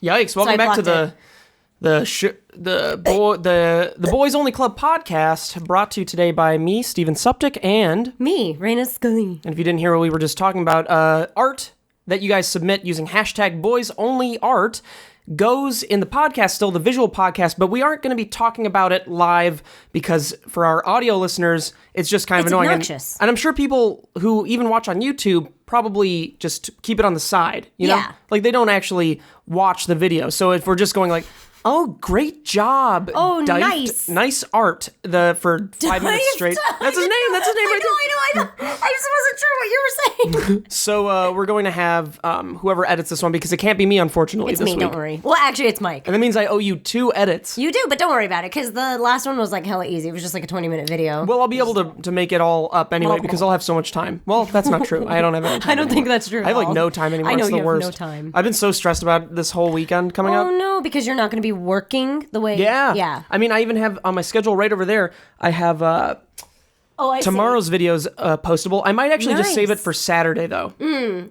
Yikes! Welcome back to the Boys Only Club podcast, brought to you today by me, Steven Suptic, and me, Raina Scully. And if you didn't hear what we were just talking about, art that you guys submit using hashtag BoysOnlyArt goes in the podcast, still the visual podcast, but we aren't going to be talking about it live because for our audio listeners, it's just kind of annoying. Obnoxious. And I'm sure people who even watch on YouTube probably just keep it on the side, you know? Like they don't actually watch the video. So if we're just going like, oh, great job. Oh, nice. Nice art for 5 minutes straight. That's his name. That's his name right I know. I just wasn't sure what you were saying. So we're going to have whoever edits this one, because it can't be me, unfortunately, it's this me, week. don't worry. Well, actually, it's Mike. And that means I owe you 2 edits. You do, but don't worry about it, because the last one was like hella easy. It was just like a 20-minute video. Well, I'll be able to make it all up anyway, because I'll have so much time. Well, that's not true. I don't have any time I don't think that's true. I have like no time anymore. I know it's the you worst. have no time. I've been so stressed about this whole weekend coming up. Oh, no, because you're not going to be working the way... Yeah. I mean, I even have on my schedule right over there, I have tomorrow's videos postable. I might actually just save it for Saturday, though.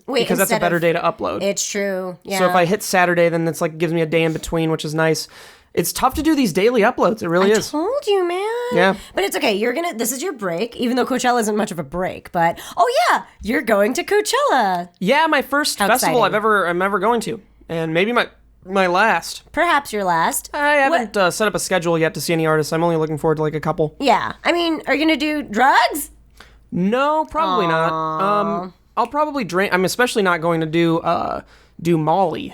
Wait, because that's a better day to upload. It's true. Yeah. So if I hit Saturday, then it's like gives me a day in between, which is nice. It's tough to do these daily uploads. It really is. I told you, man. Yeah. But it's okay. This is your break, even though Coachella isn't much of a break. But, you're going to Coachella. Yeah, my first festival I'm ever going to. And maybe my last. Perhaps your last. I haven't set up a schedule yet to see any artists. I'm only looking forward to like a couple. Yeah. I mean, are you going to do drugs? No, probably not. I'll probably drink. I'm especially not going to do Molly.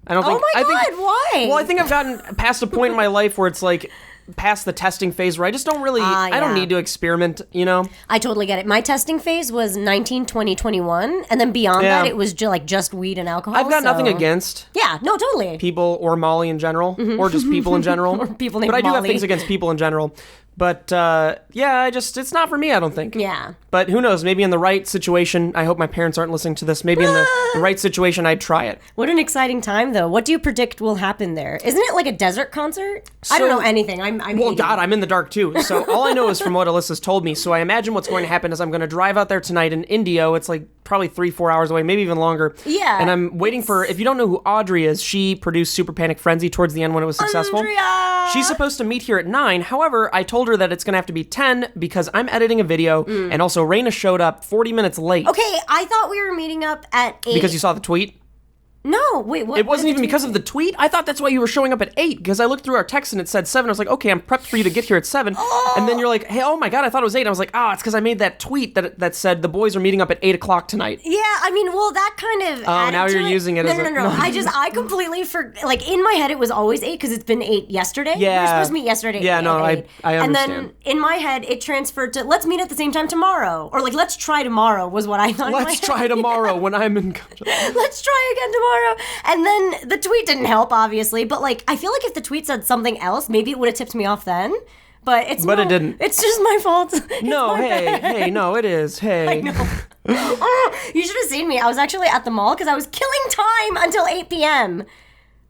I don't think. Oh my God, why? Well, I think I've gotten past a point in my life where it's like past the testing phase where I just don't really, I don't need to experiment, you know? I totally get it. My testing phase was 19, 20, 21, and then beyond that, it was just weed and alcohol. I've got nothing against. Yeah, no, totally. People or Molly in general, or just people in general. Or people named But I do have Molly. things against people in general. But, it's not for me, I don't think. Yeah. But who knows, maybe in the right situation, I hope my parents aren't listening to this, maybe in the right situation, I'd try it. What an exciting time, though. What do you predict will happen there? Isn't it like a desert concert? I don't know anything. I'm in the dark, too. So all I know is from what Alyssa's told me. So I imagine what's going to happen is I'm going to drive out there tonight in Indio. It's like probably 3-4 hours away, maybe even longer. Yeah. And I'm waiting for, if you don't know who Audrey is, she produced Super Panic Frenzy towards the end when it was successful. Andrea! She's supposed to meet here at 9. However, I told her that it's going to have to be 10 because I'm editing a video, and also Raina showed up 40 minutes late. Okay, I thought we were meeting up at 8. Because you saw the tweet? No, wait, what? It wasn't even because of the tweet. I thought that's why you were showing up at 8, because I looked through our text and it said 7. I was like, okay, I'm prepped for you to get here at 7. Oh. And then you're like, hey, oh my God, I thought it was 8. I was like, it's because I made that tweet that said the boys are meeting up at 8 o'clock tonight. Yeah, I mean, well, that kind of added now you're to using it as a... No. I completely like, in my head, it was always 8 because it's been 8 yesterday. Yeah. We were supposed to meet yesterday. Yeah, no, I understand. And then in my head, it transferred to, let's meet at the same time tomorrow. Or like, let's try tomorrow was what I thought. Let's try tomorrow when I'm in... Let's try again tomorrow. And then the tweet didn't help, obviously, but like I feel like if the tweet said something else, maybe it would have tipped me off then. But it didn't. It's just my fault. No, it is. Hey. I know. You should have seen me. I was actually at the mall because I was killing time until 8 p.m.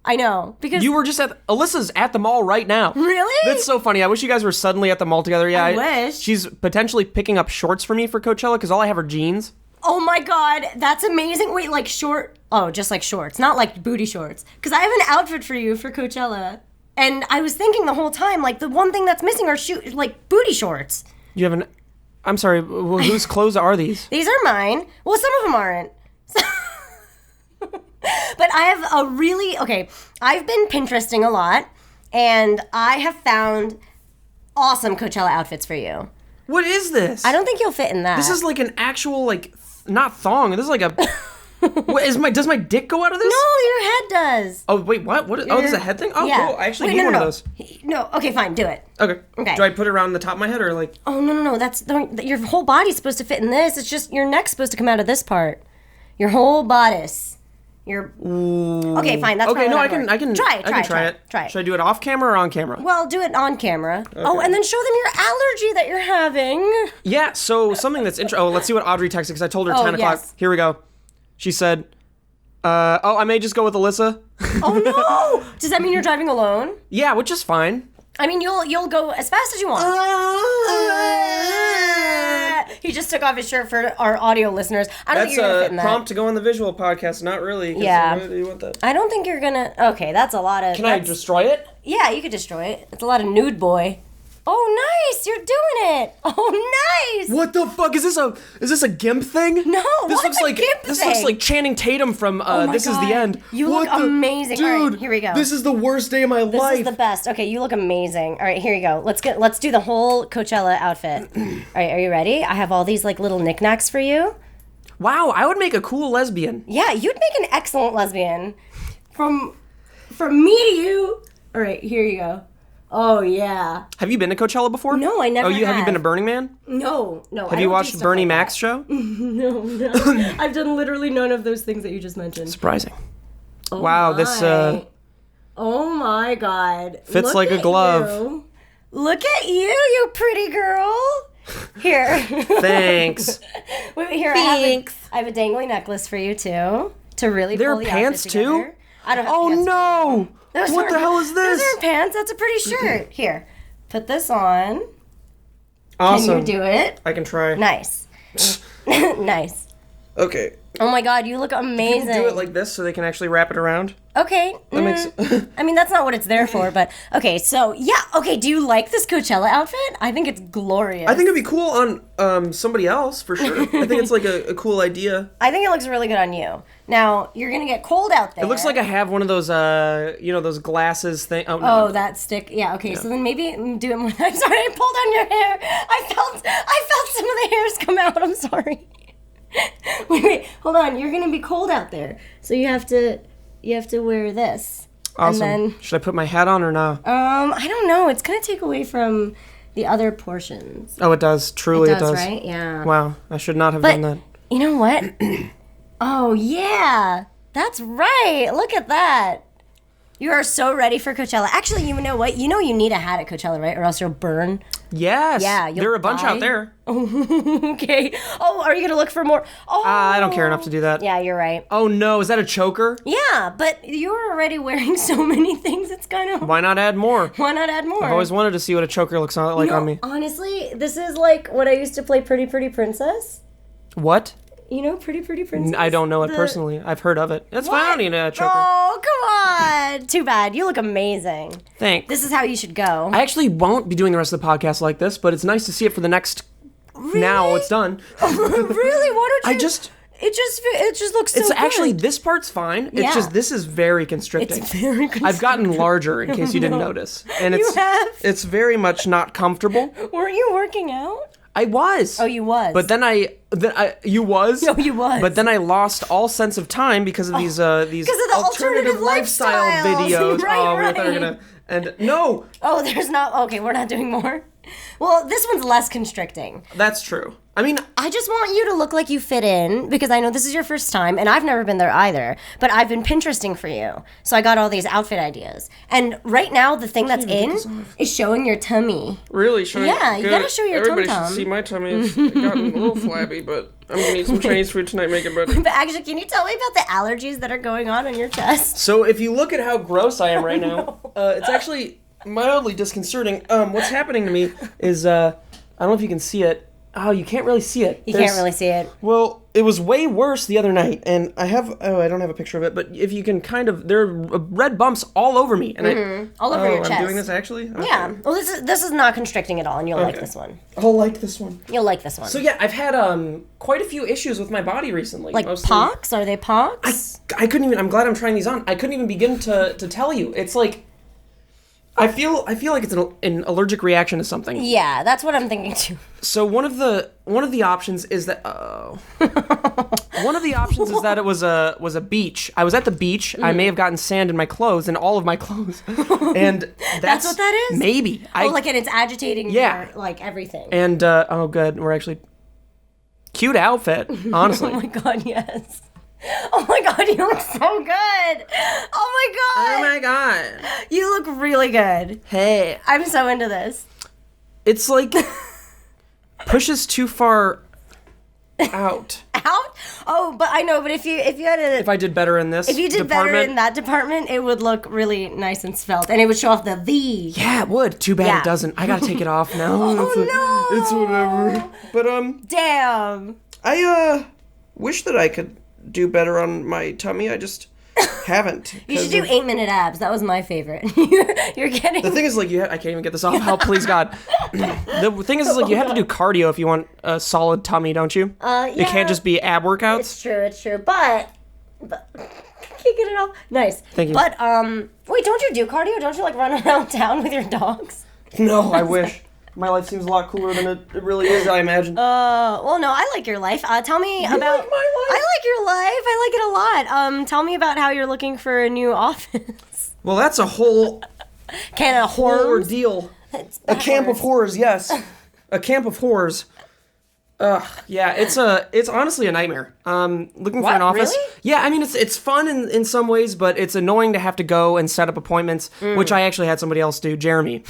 I know, because you were just Alyssa's at the mall right now. Really? That's so funny. I wish you guys were suddenly at the mall together. Yeah, I wish. She's potentially picking up shorts for me for Coachella because all I have are jeans. Oh my God, that's amazing. Wait, like short? Oh, just like shorts, not like booty shorts. Because I have an outfit for you for Coachella. And I was thinking the whole time, like, the one thing that's missing are like booty shorts. You have an... I'm sorry, whose clothes are these? These are mine. Well, some of them aren't. But I have a really... Okay, I've been Pinteresting a lot, and I have found awesome Coachella outfits for you. What is this? I don't think you'll fit in that. This is like an actual, like... Not thong. This is like a... Does my dick go out of this? No, your head does. Oh, wait, what? This is a head thing? Oh, yeah. cool. I actually need one of those. No, okay, fine, do it. Okay. Okay. Do I put it around the top of my head or like... Oh, no. Your whole body's supposed to fit in this. It's just your neck's supposed to come out of this part. Your whole bodice. Ooh. Okay, fine. That's okay. No, I can try it. Try it. Should I do it off camera or on camera? Well, do it on camera. Okay. Oh, and then show them your allergy that you're having. Yeah. So something that's interesting. Oh, let's see what Audrey texted because I told her 10 o'clock. Yes. Here we go. She said, I may just go with Alyssa. Oh no! Does that mean you're driving alone? Yeah, which is fine. I mean, you'll go as fast as you want. He just took off his shirt for our audio listeners. I don't think you're gonna fit in that. That's a prompt to go on the visual podcast. Not really. Yeah. Do you want that? I don't think you're gonna... Okay, that's a lot of... Can I destroy it? Yeah, you could destroy it. It's a lot of nude boy. Oh, nice! You're doing it! Oh, nice! What the fuck? Is this a GIMP thing? No, this what's looks a like GIMP This thing? looks like Channing Tatum from This Is the End. You look amazing. Dude, all right, here we go. This is the worst day of my life. This is the best. Okay, you look amazing. All right, here you go. Let's do the whole Coachella outfit. All right, are you ready? I have all these like little knickknacks for you. Wow, I would make a cool lesbian. Yeah, you'd make an excellent lesbian. From me to you. All right, here you go. Oh, yeah. Have you been to Coachella before? No, I never have you been to have. Burning Man? No. Have you watched Bernie Mac's show? No. I've done literally none of those things that you just mentioned. Surprising. Oh wow, my. this Oh my God. fits Look like a at glove. You. Look at you pretty girl. Here. Thanks. Wait, here. Thanks. I have a dangly necklace for you too. To really There pull are the pants outfit together. too? I don't have Oh pants. no! What the hell is this? Those aren't pants. That's a pretty shirt. Here. Put this on. Awesome. Can you do it? I can try. Nice. Nice. Okay. Oh my God, you look amazing. Do it like this so they can actually wrap it around. Okay. That makes. I mean, that's not what it's there for, but okay. So yeah. Okay. Do you like this Coachella outfit? I think it's glorious. I think it'd be cool on somebody else for sure. I think it's like a cool idea. I think it looks really good on you. Now you're gonna get cold out there. It looks like I have one of those those glasses thing. Oh no. Oh, that stick. Yeah. Okay. So then maybe do it more. I'm sorry. I pulled on your hair. I felt some of the hairs come out. I'm sorry. Wait. Hold on. You're gonna be cold out there, so you have to wear this. Awesome. And then, should I put my hat on or not? I don't know. It's gonna take away from the other portions. Oh, it does. Truly, it does. Right? Yeah. Wow. I should not have done that. You know what? Oh yeah, that's right. Look at that. You are so ready for Coachella. Actually, you know what? You know you need a hat at Coachella, right? Or else you'll burn. Yes. Yeah, there are a bunch out there. Okay. Oh, are you gonna look for more? Oh. I don't care enough to do that. Yeah, you're right. Oh no, is that a choker? Yeah, but you're already wearing so many things. It's kind of. Why not add more? Why not add more? I've always wanted to see what a choker looks like on me. Honestly, this is like what I used to play Pretty Pretty Princess. What? You know Pretty Pretty Princess? I don't know it personally. I've heard of it. That's fine. I don't need a choker. Oh, come on. Too bad. You look amazing. Thanks. This is how you should go. I actually won't be doing the rest of the podcast like this, but it's nice to see it for the next. Really? Now it's done. Really? Why don't you? It just looks so It's good. actually, this part's fine. It's Yeah. just, this is very constricting. It's very constricting. I've gotten larger, in case you didn't notice. And You have? It's very much not comfortable. Weren't you working out? I was. Oh, you was. But then you was? No, you was. But then I lost all sense of time because of these the alternative lifestyle lifestyles. videos. Right, we thought we were gonna. And no, Oh, there's not. Okay, we're not doing more. Well, this one's less constricting. that's true. I mean, I just want you to look like you fit in because I know this is your first time and I've never been there either. But I've been Pinteresting for you. So I got all these outfit ideas. And right now, the thing that's in is showing your tummy. really showing. Yeah, you gotta show your Everybody tum-tum. should see my tummy. It's gotten a little flabby, but I'm gonna eat some Chinese food tonight, make it better. But actually, can you tell me about the allergies that are going on your chest? So if you look at how gross I am right now, it's actually mildly disconcerting. What's happening to me is I don't know if you can see it. Oh, you can't really see it. You can't really see it. Well, it was way worse the other night, and I don't have a picture of it, but if you can there are red bumps all over me, and All over your chest. I'm doing this actually? Okay. Yeah. Well, this is not constricting at all, and you'll like this one. I'll like this one. You'll like this one. So yeah, I've had quite a few issues with my body recently. Like mostly. pox? Are they pox? I couldn't even. I'm glad I'm trying these on. I couldn't even begin to tell you. It's like I feel like it's an allergic reaction to something. Yeah, that's what I'm thinking too. So one of the options is that one of the options is that it was a beach. I was at the beach. I may have gotten sand in my clothes and all of my clothes, and That's what that is? Maybe. And it's agitating Yeah. your, everything. And oh, good. We're actually cute outfit. Honestly. Oh my god, yes. Oh my god, you look so good. Oh Oh my my god. god. You look really good. Hey. I'm so into this. It's like pushes too far out. Out? Oh, but I know. But if you had a If I did better in this if you did better in that department, it would look really nice and svelte, and it would show off the V. Yeah, it would. Too bad Yeah. it doesn't. I gotta take it off now. Oh no! It's whatever. But Damn. I wish that I could do better on my tummy. I just haven't. You should do 8-minute abs. That was my favorite. You're getting. The thing is, like, I can't even get this off. Help, please, God. The thing is, like, you have to do cardio if you want a solid tummy, don't you? Yeah. It can't just be ab workouts. It's true. But can't get it off. Nice. Thank you. But wait, don't you do cardio? Don't you like run around town with your dogs? No, I wish. My life seems a lot cooler than it really is, I imagine. Well, no, I like your life. Tell me about. like my life? I like your life. I like it a lot. Tell me about how you're looking for a new office. Well, that's a whole Can of horror. ordeal. A camp of horrors, yes. A camp of horrors. Yeah, it's honestly a nightmare. Looking for an office. Really? Yeah, I mean it's fun in some ways, but it's annoying to have to go and set up appointments, which I actually had somebody else do, Jeremy.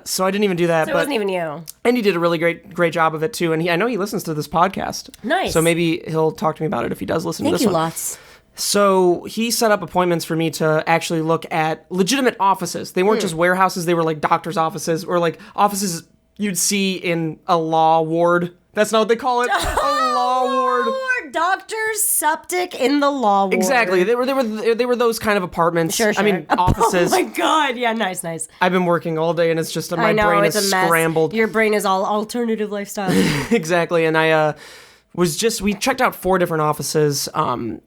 So I didn't even do that. So it wasn't even you. And he did a really great job of it too. And I know he listens to this podcast. Nice. So maybe he'll talk to me about it if he does listen to this Thank you one. lots. So he set up appointments for me to actually look at legitimate offices. They weren't just warehouses. They were like doctor's offices or like offices you'd see in a law ward. That's not what they call it. A law ward. Doctors septic in the law ward. Exactly. They were those kind of apartments. Sure. I mean, offices. Oh my god. Yeah. Nice. I've been working all day and it's just my I know, brain it's is a mess. scrambled. Your brain is all alternative lifestyle. Exactly. And we checked out 4 different offices.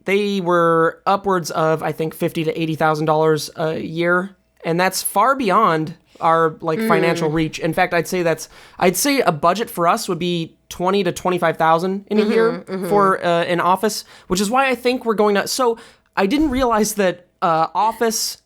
They were upwards of, I think, $50,000 to $80,000 a year. And that's far beyond our financial reach. In fact, I'd say a budget for us would be $20,000 to $25,000 in a year for an office, which is why I think we're going to. So I didn't realize that office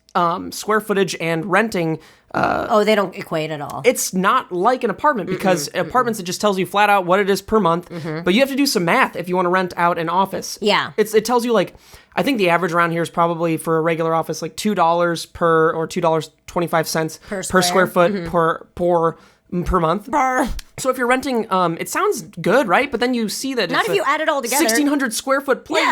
square footage and renting. They don't equate at all. It's not like an apartment because apartments, it just tells you flat out what it is per month, but you have to do some math if you want to rent out an office. Yeah. It tells you I think the average around here is probably for a regular office like $2 per or $2.25 per square foot per month. So if you're renting, it sounds good, right? But then you see that Not it's if you add it all together. 1,600 square foot place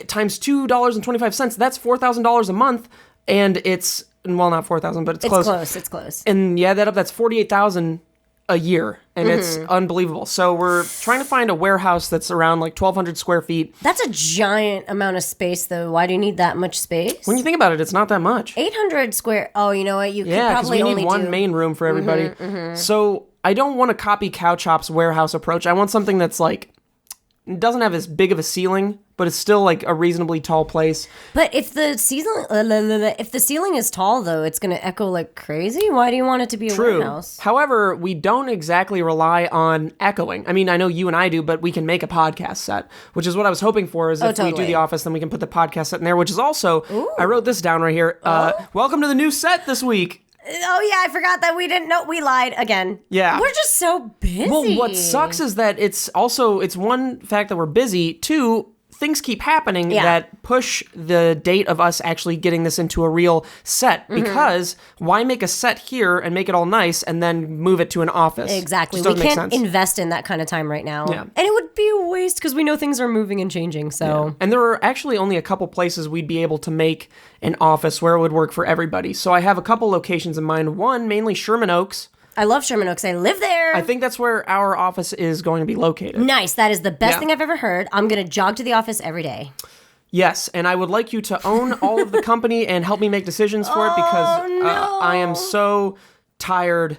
times $2.25. That's $4,000 a month, and it's not 4,000, but it's close. It's close. And you add that up, that's 48,000 a year, and it's unbelievable. So we're trying to find a warehouse that's around 1,200 square feet. That's a giant amount of space, though. Why do you need that much space? When you think about it, it's not that much. 800 square. Oh, you know what? You could because probably we only need one do... main room for everybody. So I don't want to copy Cow Chop's warehouse approach. I want something that's doesn't have as big of a ceiling, but it's still a reasonably tall place. But if the ceiling is tall, though, it's going to echo like crazy. Why do you want it to be a warehouse? However, we don't exactly rely on echoing. I mean, I know you and I do, but we can make a podcast set, which is what I was hoping for. Is if we do the office, then we can put the podcast set in there. Which is also, I wrote this down right here. Welcome to the new set this week. Oh, yeah, I forgot that we didn't know. We lied again. Yeah. We're just so busy. Well, what sucks is that it's one fact that we're busy. 2, things keep happening that push the date of us actually getting this into a real set. Because why make a set here and make it all nice and then move it to an office? Exactly. We can't invest in that kind of time right now. Yeah. And it would be a waste because we know things are moving and changing. So. Yeah. And there are actually only a couple places we'd be able to make an office where it would work for everybody. So I have a couple locations in mind. One, mainly Sherman Oaks. I love Sherman Oaks. I live there. I think that's where our office is going to be located. Nice. That is the best thing I've ever heard. I'm going to jog to the office every day. Yes, and I would like you to own all of the company and help me make decisions for it because I am so tired.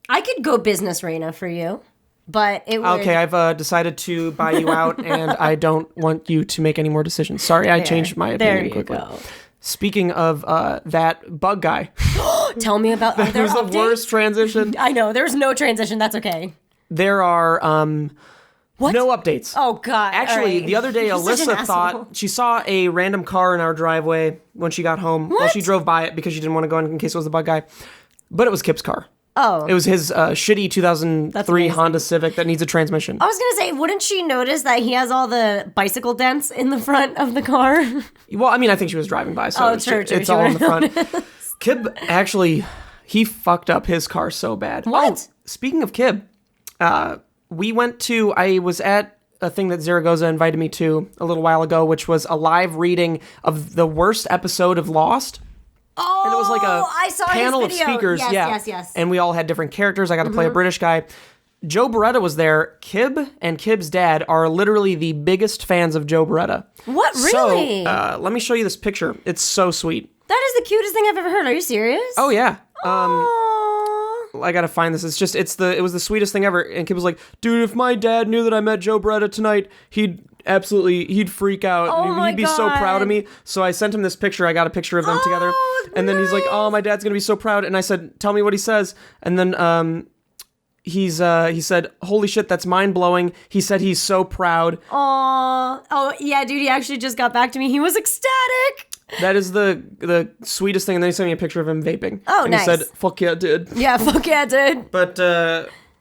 I could go business, Raina, for you, but it would... Okay, I've decided to buy you out, and I don't want you to make any more decisions. Sorry, I changed my opinion quickly. Go. Speaking of that bug guy. Tell me about... That was the worst transition. I know, there's no transition. That's okay. There are... What? No updates. Oh, God. Actually, the other day, Alyssa thought she saw a random car in our driveway when she got home. What? Well, she drove by it because she didn't want to go in case it was the bug guy. But it was Kip's car. Oh. It was his shitty 2003 Honda Civic that needs a transmission. I was going to say, wouldn't she notice that he has all the bicycle dents in the front of the car? Well, I mean, I think she was driving by, so it's all in the front. Kip, actually, he fucked up his car so bad. What? Oh, speaking of Kip, I was at a thing that Zaragoza invited me to a little while ago, which was a live reading of the worst episode of Lost. Oh, And it was like I saw a panel his of video. speakers. Yes. And we all had different characters. I got to play a British guy. Joe Beretta was there. Kib and Kib's dad are literally the biggest fans of Joe Beretta. What, really? So, let me show you this picture. It's so sweet. That is the cutest thing I've ever heard. Are you serious? Oh, yeah. Aww. I gotta find this. It was the sweetest thing ever. And Kib was like, dude, if my dad knew that I met Joe Beretta tonight, he'd freak out. Oh my He'd be so God. proud of me. So I sent him this picture. I got a picture of them together. And then he's like, oh, my dad's gonna be so proud. And I said, tell me what he says. And then he said, holy shit, that's mind blowing. He said he's so proud. Aww. Oh, yeah, dude, he actually just got back to me. He was ecstatic. That is the sweetest thing. And then he sent me a picture of him vaping. Oh, and nice. he said, fuck yeah, dude. Yeah, fuck yeah, dude. But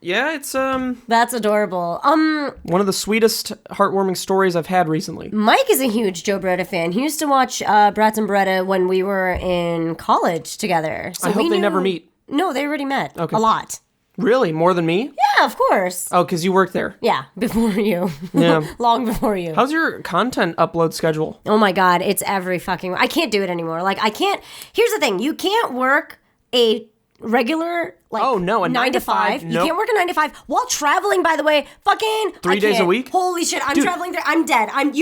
yeah, it's That's adorable. one of the sweetest, heartwarming stories I've had recently. Mike is a huge Joe Beretta fan. He used to watch Bratz and Beretta when we were in college together. So I hope they never meet. No, they already met. Okay. A lot. Really? More than me? Yeah, of course. Oh, because you work there. Yeah, before you. Yeah. Long before you. How's your content upload schedule? Oh my God, it's every fucking... I can't do it anymore. Like, I can't... Here's the thing. You can't work a regular, like, Oh, no, a 9 to 5. Nope. You can't work a 9 to 5 while traveling, by the way. Fucking... 3 days a week? Holy shit, I'm traveling there. I'm dead. I'm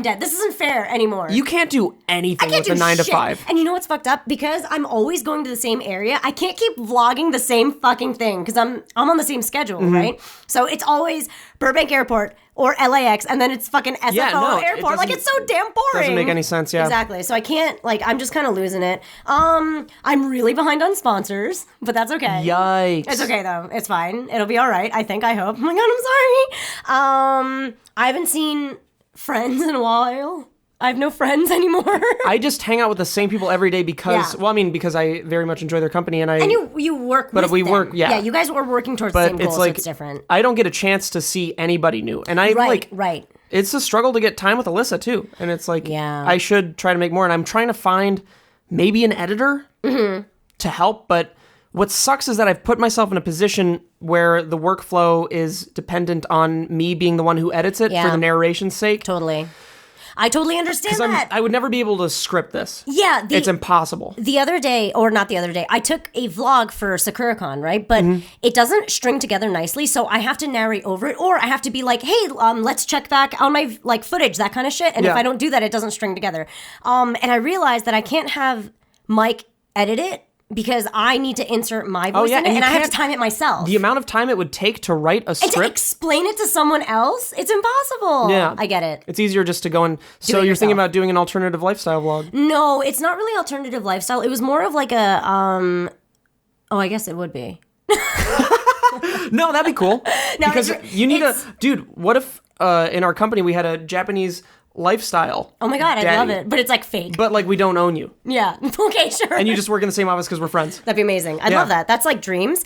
dead. This isn't fair anymore. You can't do anything I can't with do a 9 to shit. 5. And you know what's fucked up? Because I'm always going to the same area, I can't keep vlogging the same fucking thing because I'm on the same schedule, Mm-hmm. right? So it's always Burbank Airport or LAX, and then it's fucking SFO Yeah, no, it Airport. Like, doesn't- it's so damn boring. Doesn't make any sense, yeah. Exactly. So I can't, like, I'm just kind of losing it. I'm really behind on sponsors, but that's okay. Yikes. It's okay though. It's fine. It'll be all right. I think. I hope. Oh my God, I'm sorry. I haven't seen friends in a while. I have no friends anymore. I just hang out with the same people every day because, Yeah. well, I mean, because I very much enjoy their company and I. And you work But with we them. work- yeah. Yeah, you guys were working towards the but same goal, it's like so it's different. I don't get a chance to see anybody new, and I Right, right. It's a struggle to get time with Alyssa too, and it's like Yeah. I should try to make more, and I'm trying to find maybe an editor to help, but what sucks is that I've put myself in a position where the workflow is dependent on me being the one who edits it for Yeah. the narration's sake. Totally. I totally understand that. I would never be able to script this. Yeah, It's impossible. the other day, or not the other day, I took a vlog for SakuraCon, right? But it doesn't string together nicely, so I have to narrate over it, or I have to be like, hey, let's check back on my like footage, that kind of shit. And if Yeah. I don't do that, it doesn't string together. And I realized that I can't have Mike edit it because I need to insert my voice yeah, in it, and you and I have to can't- time it myself. The amount of time it would take to write a and to script. explain it to someone else, it's impossible. Yeah. I get it. It's easier just to go and. So it you're thinking yourself. about doing an alternative lifestyle vlog. No, it's not really alternative lifestyle. It was more of like a oh, I guess it would be. No, that'd be cool. No, because it's- you need it's- dude. What if in our company we had a Japanese lifestyle? Oh my God, I daddy, love it. But it's like fake. But like we don't own you, Yeah. Okay, sure. and you just work in the same office because we're friends. That'd be amazing. I Yeah. love that. That's like dreams.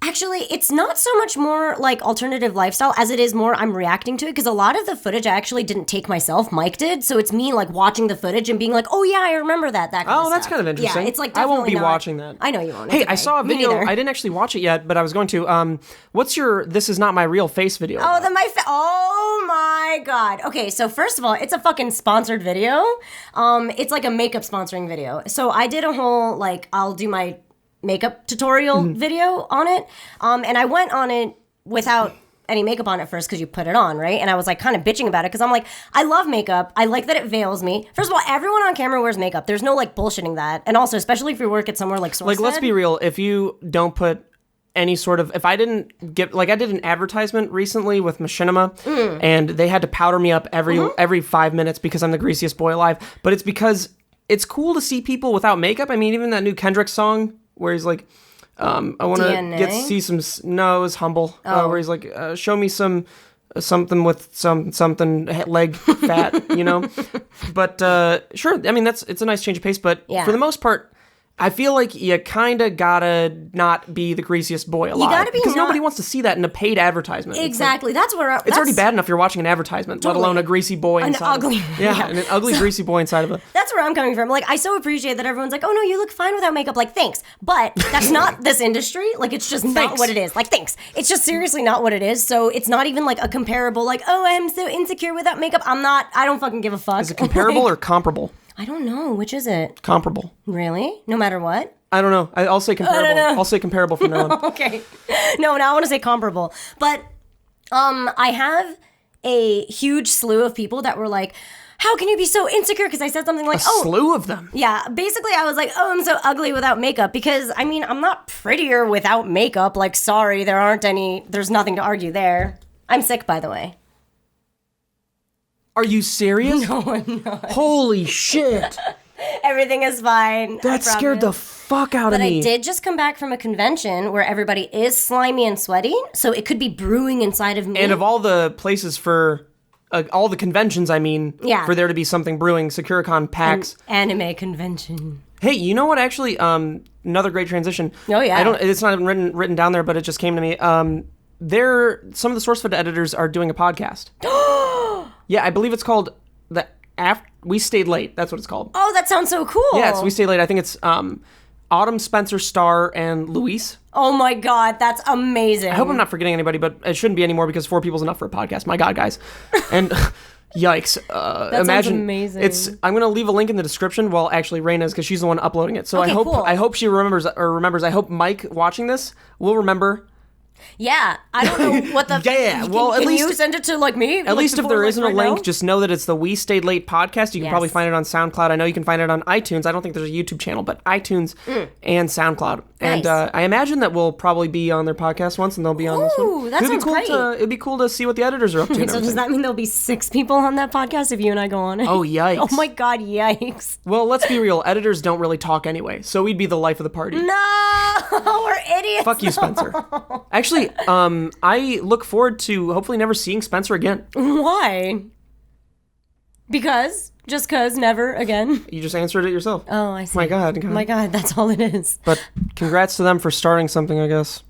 Actually, it's not so much more like alternative lifestyle as it is more I'm reacting to it because a lot of the footage I actually didn't take myself. Mike did. So it's me like watching the footage and being like, oh yeah, I remember that. That kind of Oh, that's stuff. kind of interesting. Yeah, it's like I won't be definitely not- watching that. I know you won't. Hey, It's okay. I saw a Me video. neither. I didn't actually watch it yet, but I was going to. What's your "This is not my real face" video? Oh, oh my God. Okay, so first of all, it's a fucking sponsored video. It's like a makeup sponsoring video. So I did a whole like I'll do my makeup tutorial video on it. And I went on it without any makeup on at first because you put it on, right? And I was like kind of bitching about it because I'm like, I love makeup. I like that it veils me. First of all, everyone on camera wears makeup. There's no like bullshitting that. And also, especially if you work at somewhere like Source. Like, let's be real. If you don't put any sort of, if I didn't get, like, I did an advertisement recently with Machinima, and they had to powder me up every 5 minutes because I'm the greasiest boy alive. But it's because it's cool to see people without makeup. I mean, even that new Kendrick song where he's like, I want to DNA? see some. No, it was Humble. Where he's like, show me something with something leg fat, you know. But sure, I mean it's a nice change of pace. But Yeah. for the most part, I feel like you kind of gotta not be the greasiest boy alive. You gotta be because nobody wants to see that in a paid advertisement. Exactly. That's where it's already bad enough you're watching an advertisement, let alone a greasy boy inside. Ugly. And an ugly greasy boy inside of it. That's where I'm coming from. Like, I so appreciate that everyone's like, oh no, you look fine without makeup. Like, thanks. But that's not this industry. Like, it's just not what it is. Like, thanks. It's just seriously not what it is. So it's not even like a comparable, like, oh, I'm so insecure without makeup. I don't fucking give a fuck. Is it comparable or comparable? I don't know. Which is it? Comparable. Really? No matter what? I don't know. I'll say comparable. I'll say comparable from now on. Okay. No, now I want to say comparable. But I have a huge slew of people that were like, how can you be so insecure? Because I said something like, a slew of them. Yeah. Basically, I was like, oh, I'm so ugly without makeup. Because, I mean, I'm not prettier without makeup. Like, sorry, there's nothing to argue there. I'm sick, by the way. Are you serious? No, I'm not. Holy shit. Everything is fine. That scared the fuck out of me. But I did just come back from a convention where everybody is slimy and sweaty, so it could be brewing inside of me. And of all the places for all the conventions, I mean, for there to be something brewing, Securicon, PAX. An anime convention. Hey, you know what? Actually, another great transition. Oh yeah. It's not even written down there, but it just came to me. Some of the SourceFed editors are doing a podcast. Yeah, I believe it's called We Stayed Late. That's what it's called. Oh, that sounds so cool. Yeah, it's We Stayed Late. I think it's Autumn, Spencer, Star, and Luis. Oh my God, that's amazing. I hope I'm not forgetting anybody, but it shouldn't be anymore because 4 people's enough for a podcast. My God, guys. And yikes. That imagine sounds amazing. I'm going to leave a link in the description. Well, actually, Raina's because she's the one uploading it. So okay, I hope she remembers. I hope Mike watching this will remember. Yeah, I don't know what the. Yeah, well, at least you send it to like me. At least if there isn't a link, just know that it's the We Stayed Late podcast. You can probably find it on SoundCloud. I know you can find it on iTunes. I don't think there's a YouTube channel, but iTunes and SoundCloud. Nice. And I imagine that we'll probably be on their podcast once, and they'll be on this one. Ooh, that sounds great. It'd be cool to see what the editors are up to. So does that mean there'll be 6 people on that podcast if you and I go on it? Oh yikes! Oh my God, yikes! Well, let's be real. Editors don't really talk anyway, so we'd be the life of the party. No, we're idiots. Fuck you, Spencer. Actually, I look forward to hopefully never seeing Spencer again. Why? Because? Just cause, never again? You just answered it yourself. Oh, I see. My God. My God, that's all it is. But congrats to them for starting something, I guess.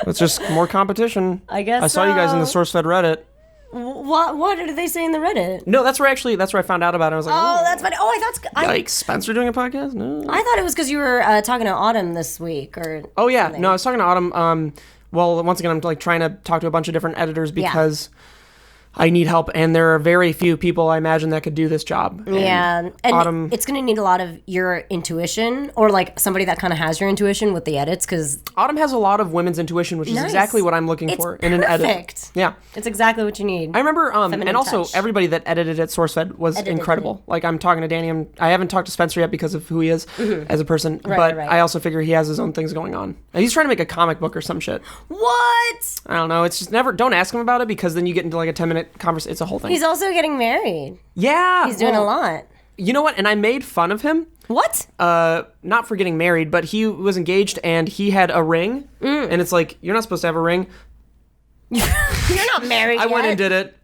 It's just more competition. I guess I saw you guys in the SourceFed Reddit. What did they say in the Reddit? No, that's where I found out about it. I was like, oh, that's funny. Oh, I thought... Like, Spencer doing a podcast? No. I thought it was because you were talking to Autumn this week, or... Oh, yeah. Something. No, I was talking to Autumn. Well, once again, I'm like trying to talk to a bunch of different editors because I need help, and there are very few people I imagine that could do this job. And Autumn, it's going to need a lot of your intuition, or like somebody that kind of has your intuition with the edits, because Autumn has a lot of women's intuition, which is exactly what I'm looking for in an edit. Yeah, it's exactly what you need. I remember, and also everybody that edited at SourceFed was incredible. Like, I'm talking to Danny. I haven't talked to Spencer yet because of who he is as a person, but I also figure he has his own things going on. And he's trying to make a comic book or some shit. What? I don't know. It's just don't ask him about it, because then you get into like a 10-minute conversation. It's a whole thing. He's also getting married. Yeah. He's doing a lot. You know what? And I made fun of him. What? Not for getting married, but he was engaged and he had a ring. And it's like, you're not supposed to have a ring. You're not married I went and did it.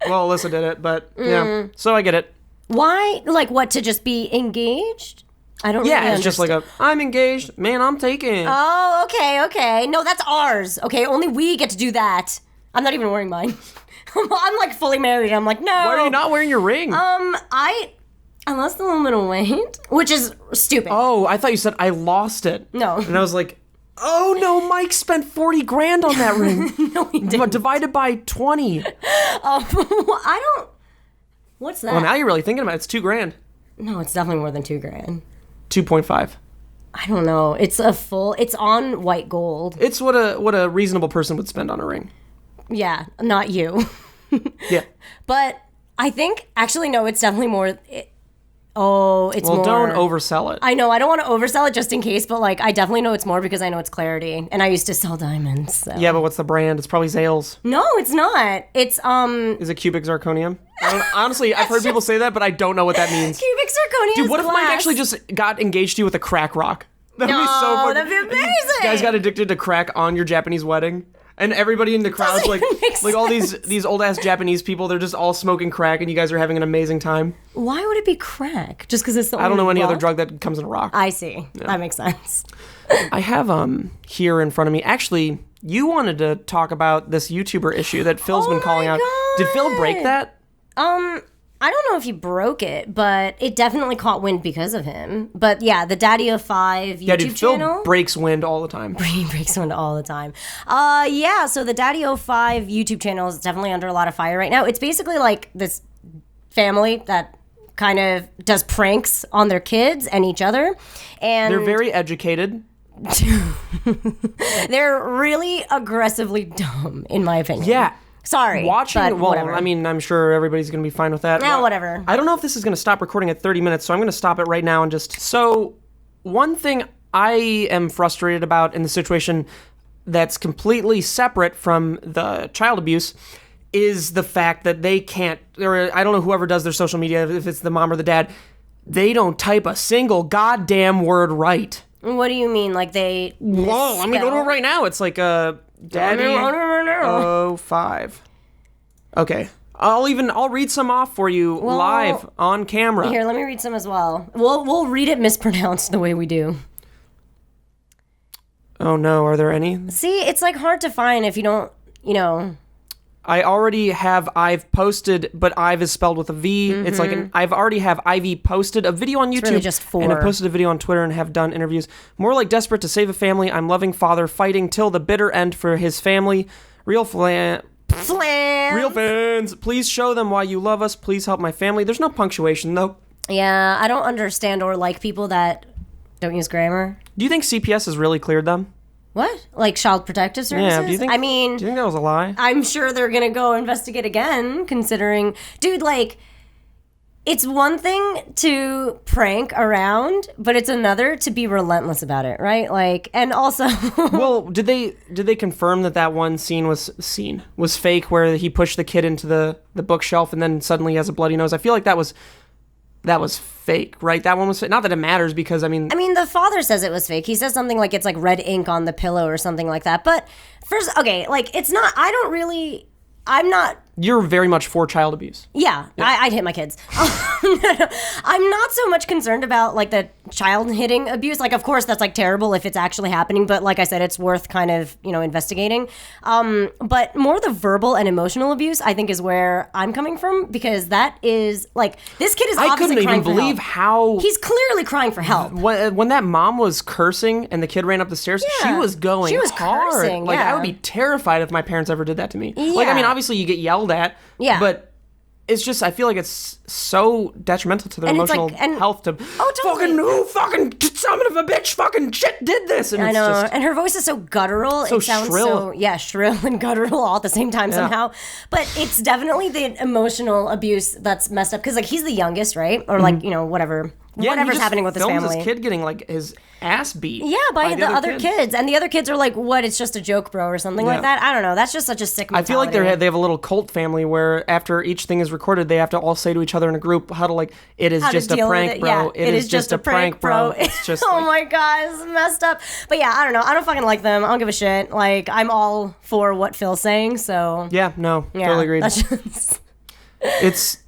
Well, Alyssa did it, but yeah. So I get it. Why? Like, what, to just be engaged? I don't really understand. Just like I'm engaged. Man, I'm taken. Oh, okay. No, that's ours. Okay, only we get to do that. I'm not even wearing mine. I'm like fully married. I'm like, no. Why are you not wearing your ring? I lost a little bit of weight, which is stupid. Oh, I thought you said I lost it. No. And I was like, oh no, Mike spent $40,000 on that ring. No, he didn't. Divided by 20. I don't. What's that? Well, now you're really thinking about it. It's $2,000. No, it's definitely more than $2,000. 2.5. I don't know. It's on white gold. It's what a reasonable person would spend on a ring. Yeah, not you. Yeah. But I think, actually, no, it's definitely more. It's more. Well, don't oversell it. I know, I don't want to oversell it just in case, but like, I definitely know it's more because I know it's Clarity, and I used to sell diamonds. So. Yeah, but what's the brand? It's probably Zales. No, it's not. It's Is it cubic zirconium? Honestly, I've heard people say that, but I don't know what that means. Cubic zirconium. Dude, what if Mike actually just got engaged to you with a crack rock? That'd be so funny. That'd be amazing. You guys got addicted to crack on your Japanese wedding. And everybody in the crowd's Doesn't even make like all sense. these old ass Japanese people, they're just all smoking crack and you guys are having an amazing time. Why would it be crack? Just because it's the I don't know any other drug. drug that comes in a rock. I see. That makes sense. I have here in front of me. Actually, you wanted to talk about this YouTuber issue that Phil's been calling out. Did Phil break that? I don't know if he broke it, but it definitely caught wind because of him. But yeah, the DaddyOFive YouTube Yeah, dude, Phil channel. breaks wind all the time. He breaks wind all the time. Yeah, so the DaddyOFive YouTube channel is definitely under a lot of fire right now. It's basically like this family that kind of does pranks on their kids and each other. And They're very educated. they're really aggressively dumb, in my opinion. Yeah. Sorry. Watching, but well, whatever. I mean, I'm sure everybody's going to be fine with that. Yeah, whatever. I don't know if this is going to stop recording at 30 minutes, so I'm going to stop it right now and just... So, one thing I am frustrated about in the situation that's completely separate from the child abuse is the fact that they can't, or I don't know whoever does their social media, if it's the mom or the dad, they don't type a single goddamn word right. What do you mean? Like they... Whoa, let me go to it right now. It's like DaddyOFive. Okay. I'll read some off for you live on camera. Here, let me read some as well. We'll read it mispronounced the way we do. Oh no, are there any? See, it's like hard to find if you don't, I already have I've posted, but I've is spelled with a V. It's like I've already have Ivy posted a video on YouTube. really just four. And I posted a video on Twitter and have done interviews. More like desperate to save a family. I'm loving father fighting till the bitter end for his family. Real fans. Please show them why you love us. Please help my family. There's no punctuation though. Yeah, I don't understand or like people that don't use grammar. Do you think CPS has really cleared them? What? Like Child Protective Services? Yeah, do you think? I mean, do you think that was a lie? I'm sure they're gonna go investigate again, considering, dude, like, it's one thing to prank around, but it's another to be relentless about it, right? Like, and also, Well, did they confirm that one scene was fake, where he pushed the kid into the bookshelf and then suddenly he has a bloody nose? I feel like that was fake, right? That one was fake. Not that it matters because I mean, the father says it was fake. He says something like it's like red ink on the pillow or something like that. But first, okay, like it's not. I'm not. You're very much for child abuse. Yeah. I'd hit my kids. I'm not so much concerned about like the child hitting abuse. Like, of course, that's like terrible if it's actually happening. But like I said, it's worth kind of investigating. But more the verbal and emotional abuse, I think, is where I'm coming from, because that is like this kid is obviously crying for help. I couldn't even believe how He's clearly crying for help. when that mom was cursing and the kid ran up the stairs. Yeah. She was going. She was hard. cursing, Like yeah. I would be terrified if my parents ever did that to me. Like I mean, Yeah. obviously you get yelled at. Yeah. But it's just, I feel like it's so detrimental to their And it's emotional like- and- health to totally. fucking son of a bitch fucking shit did this. And I it's know, just, and her voice is so guttural. So it sounds shrill. shrill and guttural all at the same time somehow. But it's definitely the emotional abuse that's messed up, because like he's the youngest, right? Or like whatever. and he Whatever's just happening with his films family. His kid getting like his ass beat. Yeah, by the other kids. And the other kids are like, what, it's just a joke, bro, or something like that. I don't know. That's just such a sick I mentality. feel like they have a little cult family where after each thing is recorded, they have to all say to each other in a group, huddle, like, it is How to just a deal with prank, it. bro. Yeah, it is just a prank, bro. It's just oh like, my god, it's messed up. But yeah, I don't know. I don't fucking like them. I don't give a shit. Like, I'm all for what Phil's saying, so. yeah, no, Yeah, totally agreed. that's just... It's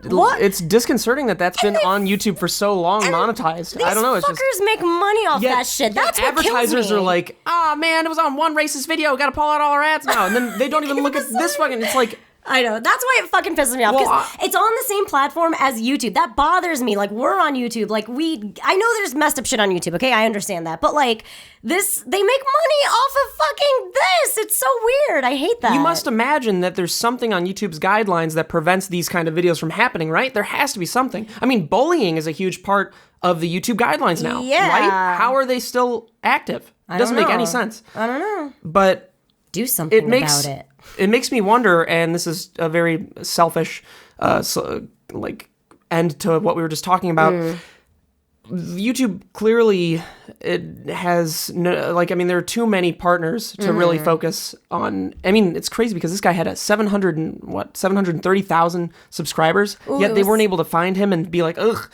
What? It's disconcerting that's been on YouTube for so long, monetized. I don't know. It's These just fuckers make money off that shit. That's what advertisers kills me. are like, ah, man, it was on one racist video. Got to pull out all our ads now, and then they don't even look at this fucking. It's like, I know. That's why it fucking pisses me off, because Well, it's on the same platform as YouTube. That bothers me. Like, we're on YouTube. Like, I know there's messed up shit on YouTube, okay? I understand that. But, like, they make money off of fucking this. It's so weird. I hate that. you must imagine that there's something on YouTube's guidelines that prevents these kind of videos from happening, right? There has to be something. I mean, bullying is a huge part of the YouTube guidelines now, Yeah. right? How are they still active? It doesn't make any know. sense. I don't know. But Do something about it. It makes me wonder, and this is a very selfish, end to what we were just talking about. YouTube clearly it has there are too many partners to really focus on. I mean, it's crazy because this guy had 730,000 subscribers, yet they weren't able to find him and be like, ugh,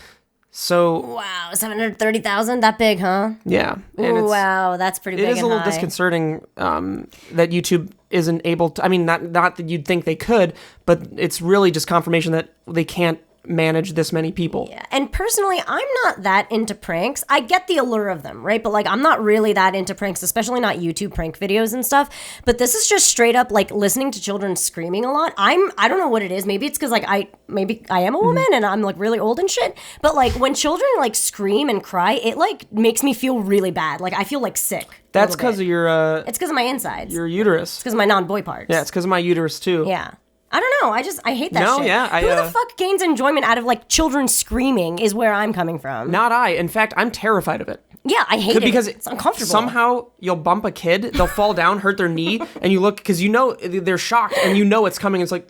So Wow, 730,000? That big, huh? yeah, and Ooh, wow, that's pretty big. it is a little high. disconcerting that YouTube isn't able to. I mean, not that you'd think they could, but it's really just confirmation that they can't manage this many people. Yeah. And personally, I'm not that into pranks. I get the allure of them, right? But like, I'm not really that into pranks, especially not YouTube prank videos and stuff. But this is just straight up like listening to children screaming a lot. I don't know what it is. Maybe it's because like I am a woman and I'm like really old and shit. But like when children like scream and cry, it like makes me feel really bad. Like I feel like sick. That's because of your It's because of my insides. your uterus. Because of my non-boy parts. Yeah, it's because of my uterus too. Yeah. I don't know. I hate that shit. Yeah, Who the fuck gains enjoyment out of like children screaming is where I'm coming from. Not I. In fact, I'm terrified of it. Yeah, I hate it. Because it's uncomfortable. Somehow you'll bump a kid, they'll fall down, hurt their knee, and you look, because you know they're shocked, and you know it's coming. It's like,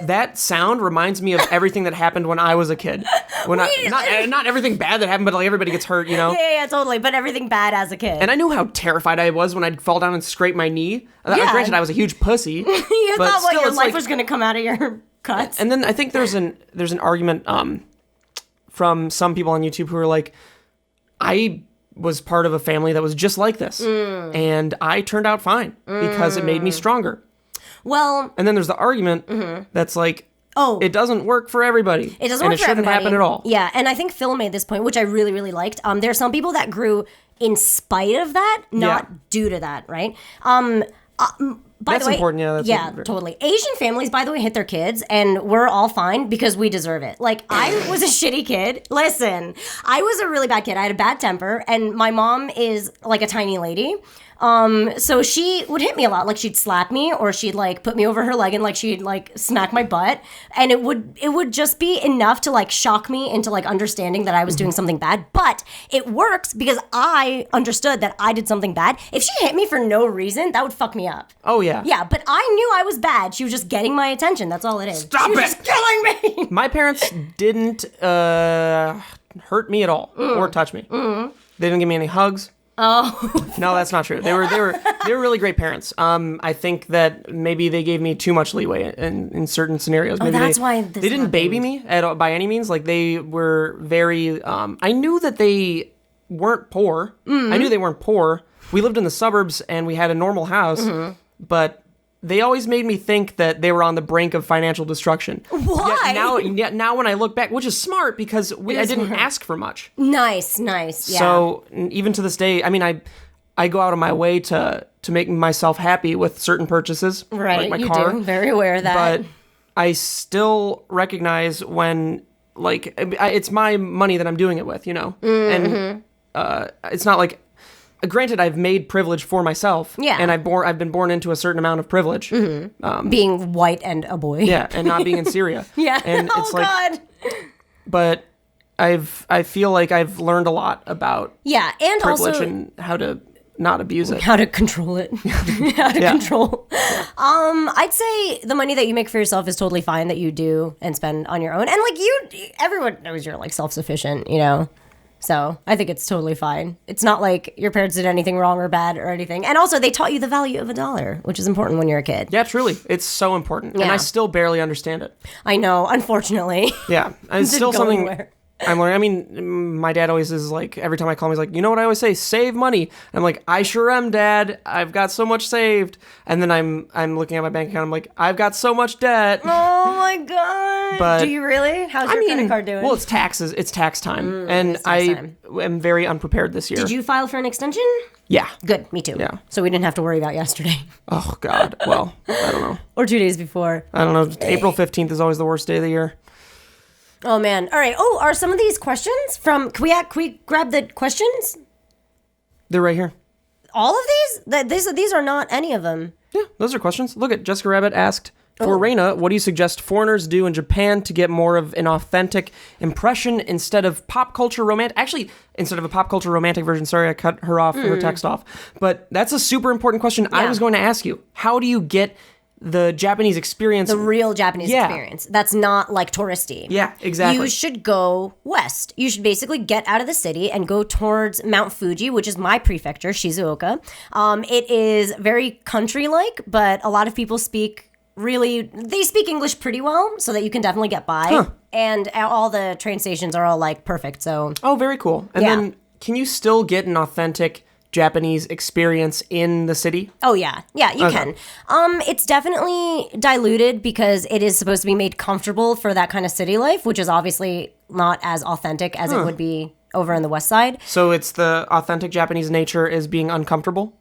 that sound reminds me of everything that happened when I was a kid. When not everything bad that happened, but like everybody gets hurt, you know? Yeah, totally. But everything bad as a kid. And I knew how terrified I was when I'd fall down and scrape my knee. Yeah. Granted, I was a huge pussy. You but thought still, your it's life like- was going to come out of your cuts. And then I think there's an argument from some people on YouTube who are like, I was part of a family that was just like this, and I turned out fine because it made me stronger. Well, And then there's the argument that's like, it doesn't work for everybody. it doesn't and work it for shouldn't everybody. happen at all. Yeah, and I think Phil made this point, which I really, really liked. There are some people that grew in spite of that, not due to that, right? By That's the way, important, yeah, that's yeah, very- totally. Asian families, by the way, hit their kids, and we're all fine because we deserve it. Like, I was a shitty kid. Listen, I was a really bad kid. I had a bad temper, and my mom is like a tiny lady. So she would hit me a lot. Like she'd slap me or she'd like put me over her leg and like she'd like smack my butt. And it would just be enough to like shock me into like understanding that I was doing something bad. But it works because I understood that I did something bad. If she hit me for no reason, that would fuck me up. Oh, yeah. Yeah, but I knew I was bad. She was just getting my attention. That's all it is. Stop she was it! just killing me. My parents didn't hurt me at all or touch me. They didn't give me any hugs. Oh. No, that's not true. They were really great parents. I think that maybe they gave me too much leeway in certain scenarios. Maybe that's why this they didn't baby me at all, by any means. Like they were very. I knew that they weren't poor. I knew they weren't poor. We lived in the suburbs and we had a normal house, but they always made me think that they were on the brink of financial destruction. Why? Yet now when I look back, which is smart because I didn't ask for much. Nice. Yeah. So even to this day, I mean, I go out of my way to make myself happy with certain purchases, Right, like my you car. do. Very aware of that. But I still recognize when, like, it's my money that I'm doing it with, you know? And it's not like, granted, I've made privilege for myself. Yeah. And I've been born into a certain amount of privilege. being white and a boy. Yeah, and not being in Syria. Yeah. And oh, it's like, God. but I feel like I've learned a lot about Yeah, and privilege also and how to not abuse it. how to control it. How to control. I'd say the money that you make for yourself is totally fine that you do and spend on your own. And like everyone knows you're like self-sufficient, you know? So I think it's totally fine. It's not like your parents did anything wrong or bad or anything. And also they taught you the value of $1, which is important when you're a kid. Yeah, truly. It's so important. And Yeah. I still barely understand it. I know, unfortunately. Yeah. It's Didn't still go something anywhere. I'm learning. I mean, my dad always is like, every time I call him, he's like, you know what I always say? Save money. And I'm like, I sure am, Dad. I've got so much saved. And then I'm looking at my bank account. I'm like, I've got so much debt. Oh my God. But- do you really? How's your credit card doing? Well, it's taxes. It's tax time. And tax I time. am very unprepared this year. Did you file for an extension? Yeah. Good, me too. Yeah. So we didn't have to worry about yesterday. Oh, God. Well, I don't know. Or 2 days before. I don't know. April 15th is always the worst day of the year. Oh man. All right. Oh, are some of these questions from? Can we grab the questions? They're right here. All of these? These are not any of them. Yeah, those are questions. Look at Jessica Rabbit asked, for Reina, what do you suggest foreigners do in Japan to get more of an authentic impression instead of pop culture romantic? Actually, instead of a pop culture romantic version. Sorry, I cut her off, her text off. But that's a super important question. I Yeah. was going to ask you. How do you get the Japanese experience? The real Japanese Yeah. experience. That's not like touristy. Yeah, exactly. You should go west. You should basically get out of the city and go towards Mount Fuji, which is my prefecture, Shizuoka. It is very country-like, but a lot of people speak they speak English pretty well, so that you can definitely get by. Huh. And all the train stations are all like perfect. So Oh, very cool. And Yeah. then can you still get an authentic Japanese experience in the city? oh yeah, you can. It's definitely diluted because it is supposed to be made comfortable for that kind of city life, which is obviously not as authentic as it would be over on the west side. So it's the authentic Japanese nature is being uncomfortable?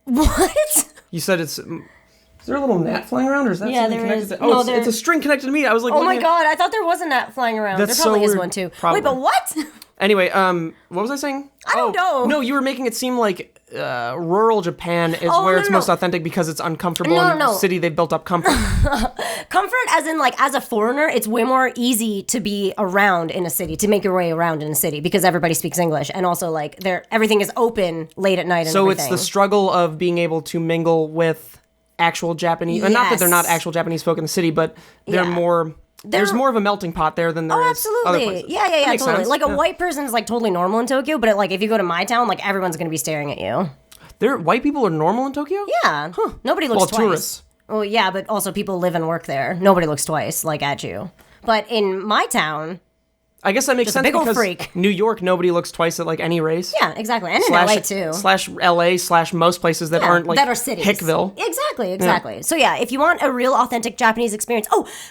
What? You said it's... Is there a little gnat flying around, or is that Yeah, something there connected is. to... No, Oh, it's a string connected to me. I was like... Oh my looking at- god, I thought there was a gnat flying around. That's there probably so is weird. one too. Probably. Wait, but what? Anyway, what was I saying? I don't know. No, you were making it seem like rural Japan is where no, it's no. most authentic because it's uncomfortable No, in no. the city they've built up comfort. Comfort as in like as a foreigner, it's way more easy to be around in a city, to make your way around in a city because everybody speaks English and also like everything is open late at night and So everything. it's the struggle of being able to mingle with actual Japanese, and not that they're not Yes. actual Japanese folk in the city, but they're Yeah. more... There's more of a melting pot there than there is other Absolutely. places. Yeah, That makes totally. sense. Like a Yeah. white person is like totally normal in Tokyo, but like if you go to my town, like everyone's gonna be staring at you. White people are normal in Tokyo? Yeah. Nobody looks Well, twice. tourists. Well, yeah, but also people live and work there. Nobody looks twice, like at you. But in my town, I guess that makes Just a sense big ol' because freak. New York, nobody looks twice at like any race. yeah, exactly. And in LA too. Slash LA slash most places that Yeah, aren't like that are cities. Hickville. Exactly. So yeah, if you want a real authentic Japanese experience,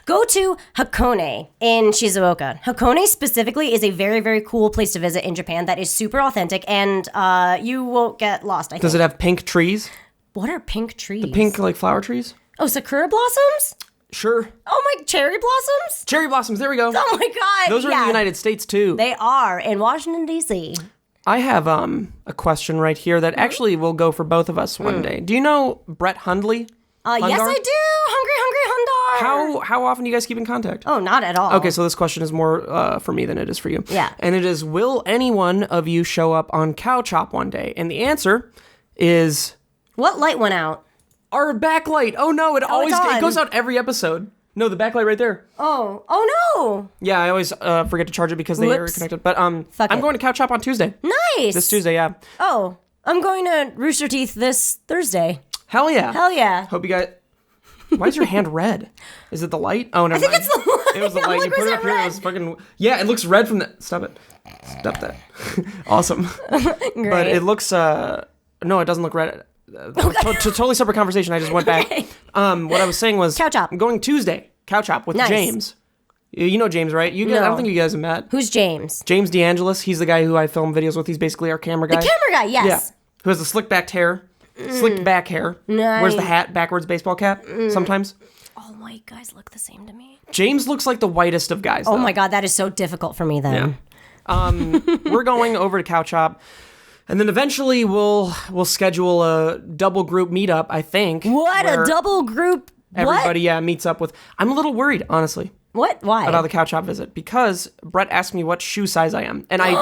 go to Hakone in Shizuoka. Hakone specifically is a very, very cool place to visit in Japan that is super authentic and you won't get lost, I think. Does it have pink trees? What are pink trees? Pink like flower trees? Oh, sakura blossoms? Sure. Oh my, cherry blossoms? Cherry blossoms, there we go. Oh my god. Those are in yeah. the United States too. They are in Washington, D.C. I have a question right here that actually will go for both of us one day. Do you know Brett Hundley? Yes, Hundar? I do. Hungry Hundar. How often do you guys keep in contact? Oh, not at all. Okay, so this question is more for me than it is for you. Yeah. And it is, will any one of you show up on Cow Chop one day? And the answer is What light went out? our backlight. Oh no, it always it's it on. goes out every episode. No, the backlight right there. Oh no. Yeah, I always forget to charge it because they are Whoops. connected. But Fuck I'm it. going to Cow Chop on Tuesday. Nice. This Tuesday, yeah. Oh, I'm going to Rooster Teeth this Thursday. Hell yeah. Hell yeah. Hope you guys. Why is your hand red? Is it the light? Oh, never mind. it's the light. It was the I'm light. like, You put was it it up here. It red? was fucking. Yeah, it looks red from the. Stop it. Stop that. Awesome. But it looks. No, it doesn't look red. Totally separate conversation. I just went back. Okay. What I was saying was Cow Chop. I'm going Tuesday. Cow Chop with Nice. James. You know James, right? You guys, I No. don't think you guys have met. Who's James? James DeAngelis. He's the guy who I film videos with. He's basically our camera guy. Camera guy, yes. Yeah. Who has the slicked back hair. Slicked back hair. Wears the Nice. hat backwards baseball cap sometimes. All white guys look the same to me. James looks like the whitest of guys. Oh though. my god, that is so difficult for me then. We're going over to Cow Chop. And then eventually we'll schedule a double group meetup, I think. What where a double group. Everybody meets up with. I'm a little worried, honestly, What? Why? about the Cow Chop visit because Brett asked me what shoe size I am. And I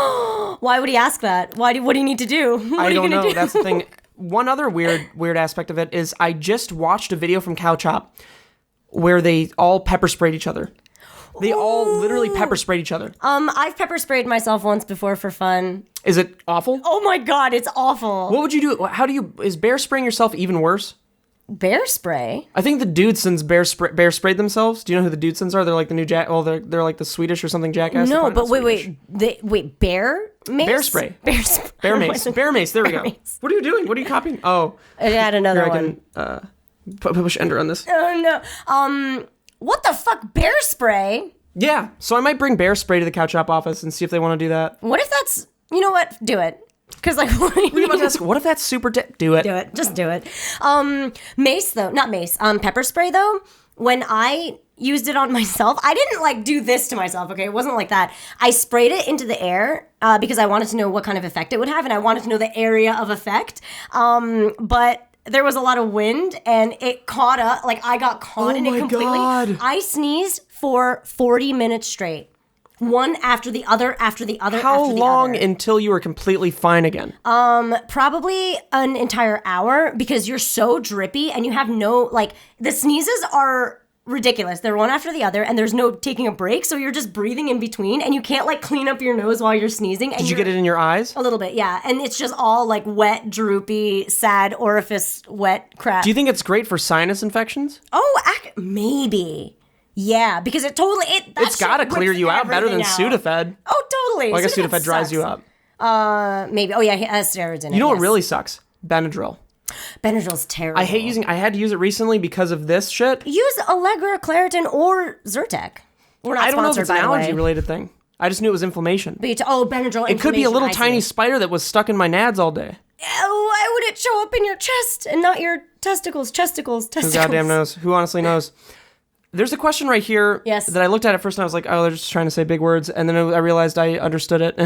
Why would he ask that? What do you need to do? What I are you don't gonna know. do? That's the thing. One other weird aspect of it is I just watched a video from Cow Chop where they all pepper sprayed each other. They all literally pepper sprayed each other. I've pepper sprayed myself once before for fun. Is it awful? Oh my god, it's awful. What would you do? Is bear spraying yourself even worse? Bear spray? I think the Dudesons bear sprayed themselves. Do you know who the Dudesons are? They're like the new they're like the Swedish or something jackass. They're No, probably but not Swedish. wait, bear mace? Bear spray. Bear spray. Bear mace. Bear mace. There we go. mace. What are you doing? What are you copying? Oh, I had another here I one. can push enter on this. Oh no. What the fuck? Bear spray? Yeah. So I might bring bear spray to the Cow Chop office and see if they want to do that. What if that's? You know what? Do it. Because like, what do you I'm about to ask, what if that's super? Do it. Do it. Just do it. Mace though, not mace. Pepper spray though. When I used it on myself, I didn't like do this to myself. Okay, it wasn't like that. I sprayed it into the air because I wanted to know what kind of effect it would have, and I wanted to know the area of effect. But there was a lot of wind, and it caught up. Like I got caught in it my completely. God. I sneezed for 40 minutes straight. One after the other, after the other, How after the long other. until you were completely fine again? Probably an entire hour because you're so drippy and you have no, like, the sneezes are ridiculous. They're one after the other, and there's no taking a break, so you're just breathing in between, and you can't like clean up your nose while you're sneezing. And Did you get it in your eyes? A little bit, yeah. And it's just all like wet, droopy, sad orifice, wet crap. Do you think it's great for sinus infections? Oh, maybe. Yeah, because it's got to clear you out better than Sudafed. Oh, totally. Well, I guess Sudafed dries you up. Maybe. Oh, yeah, it has steroids in it. You know what really sucks? Benadryl. Benadryl's terrible. I had to use it recently because of this shit. Use Allegra, Claritin, or Zyrtec. We're not I don't know if sponsored, it's an by the way. allergy-related thing. I just knew it was inflammation. But Benadryl. It could be a little tiny spider that was stuck in my nads all day. Why would it show up in your chest and not your testicles? Who goddamn knows? Who honestly knows? There's a question right here that I looked at first and I was like, oh, they're just trying to say big words. And then I realized I understood it.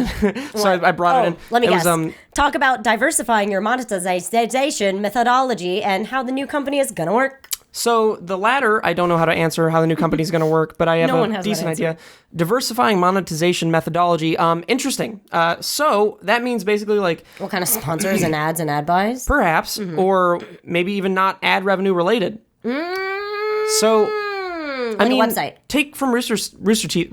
So I brought it in. Let me guess. Talk about diversifying your monetization methodology and how the new company is going to work. So the latter, I don't know how to answer how the new company is going to work, but I have a decent idea. Diversifying monetization methodology. Interesting. So that means basically like... What kind of sponsors and ads and ad buys? Perhaps. Or maybe even not ad revenue related. So... Like a website. Take from Rooster's Teeth,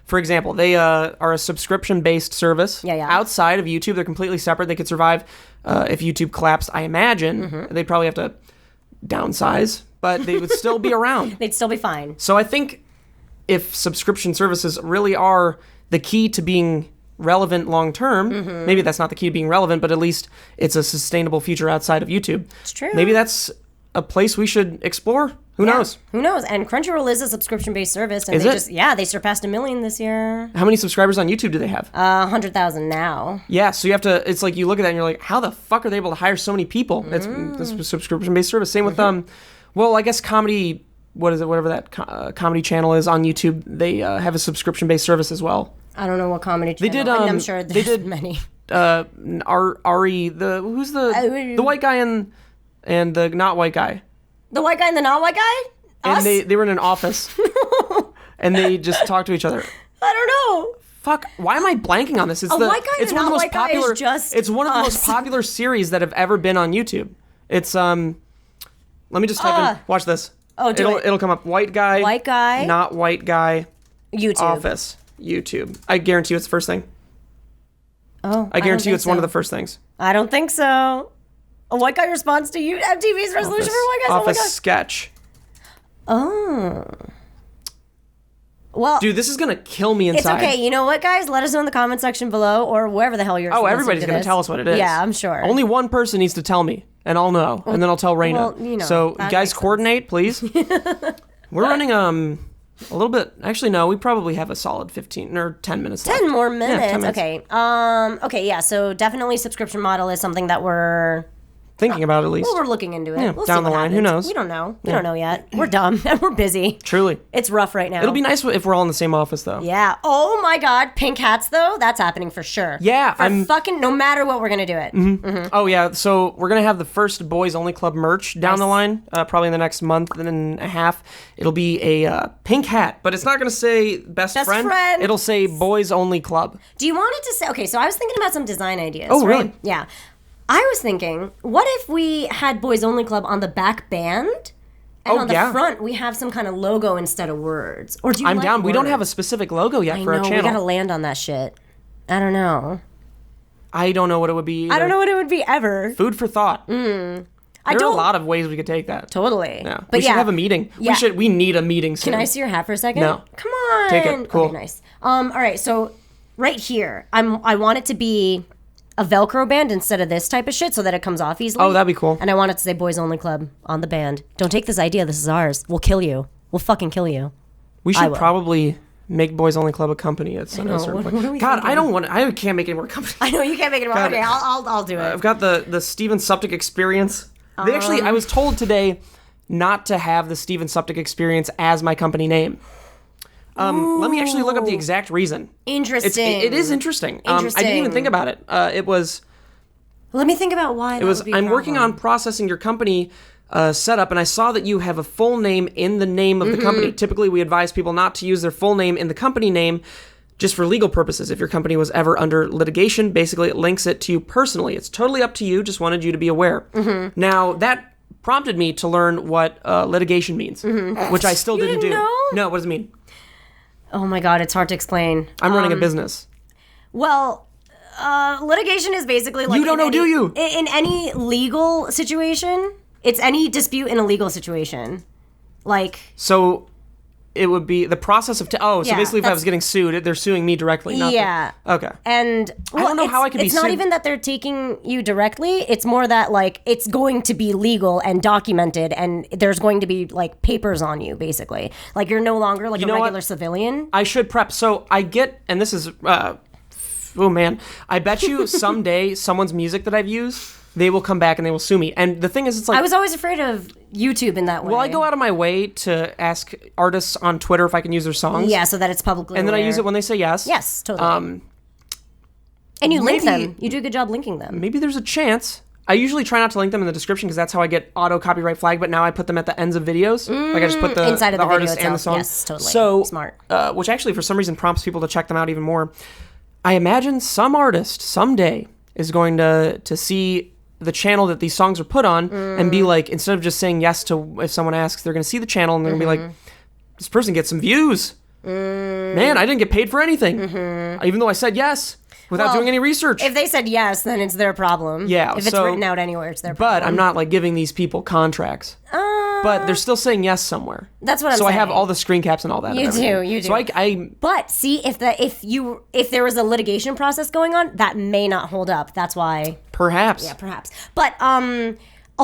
for example. They are a subscription-based service. Yeah. Outside of YouTube, they're completely separate. They could survive if YouTube collapsed. I imagine they'd probably have to downsize, but they would still be around. They'd still be fine. So I think if subscription services really are the key to being relevant long-term, maybe that's not the key to being relevant, but at least it's a sustainable future outside of YouTube. It's true. Maybe that's a place we should explore. Who knows? Who knows? And Crunchyroll is a subscription-based service, and they surpassed 1 million this year. How many subscribers on YouTube do they have? 100,000 now. Yeah, so you have to. It's like you look at that and you're like, how the fuck are they able to hire so many people? It's a subscription-based service. Same with well, I guess comedy. What is it? Whatever that comedy channel is on YouTube, they have a subscription-based service as well. I don't know what comedy channel. They did. I'm sure there's many. Ari, who's the white guy and the not white guy. The white guy and the not white guy? And they were in an office. And they just talked to each other. I don't know. Fuck, why am I blanking on this? It's white guy and a not white guy is just It's one of the most popular series that have ever been on YouTube. It's let me just type in. Watch this. Oh, it'll come up. White guy, not white guy, YouTube. Office, YouTube. I guarantee you it's the first thing. I guarantee you it's one of the first things. I don't think so. A white guy responds to MTV's resolution for white guys. Office sketch. Oh. Well, dude, this is gonna kill me inside. It's okay. You know what, guys? Let us know in the comment section below, or wherever the hell you're. Oh, everybody's gonna tell us what it is. Yeah, I'm sure. Only one person needs to tell me, and I'll know, and then I'll tell Raina. Well, so guys, coordinate, please. We're running a little bit. Actually, no, we probably have a solid 15 or 10 minutes left. 10 more minutes. Yeah, 10 minutes. Okay. Okay. Yeah. So definitely, subscription model is something that we're thinking about, at least. Well, we're looking into it. Yeah, we'll down the line. Happens. Who knows? We don't know. We don't know yet. We're dumb and we're busy. Truly. It's rough right now. It'll be nice if we're all in the same office, though. Yeah. Oh my God. Pink hats, though? That's happening for sure. Yeah. Fucking no matter what, we're going to do it. Oh, yeah. So we're going to have the first Boys Only Club merch down the line, probably in the next month and a half. It'll be a pink hat, but it's not going to say best friend. It'll say Boys Only Club. Do you want it to say... Okay, so I was thinking about some design ideas. Oh, right? really? Yeah. I was thinking, what if we had Boys Only Club on the back band, and on the front we have some kind of logo instead of words? Or do you? I'm down. Words? We don't have a specific logo yet for our channel. We gotta land on that shit. I don't know. I don't know what it would be either. I don't know what it would be ever. Food for thought. There are a lot of ways we could take that. Totally. Yeah. But we should have a meeting. Yeah. We need a meeting soon. Can I see your hat for a second? No. Come on. Take it. Cool. Okay, nice. All right. So right here, I want it to be a Velcro band instead of this type of shit so that it comes off easily. Oh, that'd be cool. And I want it to say Boys Only Club on the band. Don't take this idea. This is ours. We'll kill you. We'll fucking kill you. We should probably make Boys Only Club a company at some certain point. God, thinking? I can't make any more companies. I know you can't make it more. God, okay, I'll do it. I've got the Steven Suptic experience. They actually, I was told today not to have the Steven Suptic experience as my company name. Let me actually look up the exact reason. Interesting. It is interesting. I didn't even think about it. It was... Let me think about why that would be a I'm working on processing your company setup, and I saw that you have a full name in the name of the company. Typically, we advise people not to use their full name in the company name just for legal purposes. If your company was ever under litigation, basically it links it to you personally. It's totally up to you. Just wanted you to be aware. Now, that prompted me to learn what litigation means, which I still didn't do. know? No, what does it mean? Oh my God, it's hard to explain. I'm running a business. Well, litigation is basically like... You don't know, do you? In any legal situation, it's any dispute in a legal situation. Like... So it would be the process of... so Yeah, basically if I was getting sued, they're suing me directly, not Yeah. Okay. And I don't know how I could be It's not sued. even that they're taking you directly. It's more that like it's going to be legal and documented, and there's going to be like papers on you, basically. Like you're no longer like a know what? regular civilian. I should prep. So I get, and this is... oh, man. I bet you someday someone's music that I've used, they will come back and they will sue me. And the thing is, it's like... I was always afraid of YouTube in that way. Well, I go out of my way to ask artists on Twitter if I can use their songs. Yeah, so that it's publicly And then I aware. use it when they say yes. Yes, totally. And you link maybe- them. You do a good job linking them. Maybe there's a chance. I usually try not to link them in the description because that's how I get auto copyright flag, but now I put them at the ends of videos. Like I just put the, Inside of the video artist and the itself. song. Yes, totally. So, Smart. Which actually for some reason prompts people to check them out even more. I imagine some artist someday is going to see the channel that these songs are put on and be like, instead of just saying yes to if someone asks, they're going to see the channel and they're going to be like, this person gets some views. Man, I didn't get paid for anything. Even though I said yes without Well, doing any research. If they said yes, then it's their problem. Yeah, If it's so- written out anywhere, it's their problem. But I'm not like giving these people contracts. But they're still saying yes somewhere. That's what I'm so saying. I have all the screen caps and all that. You and everything. do, you do. So I But see, if there was a litigation process going on, that may not hold up. That's why. perhaps. Yeah, perhaps. But a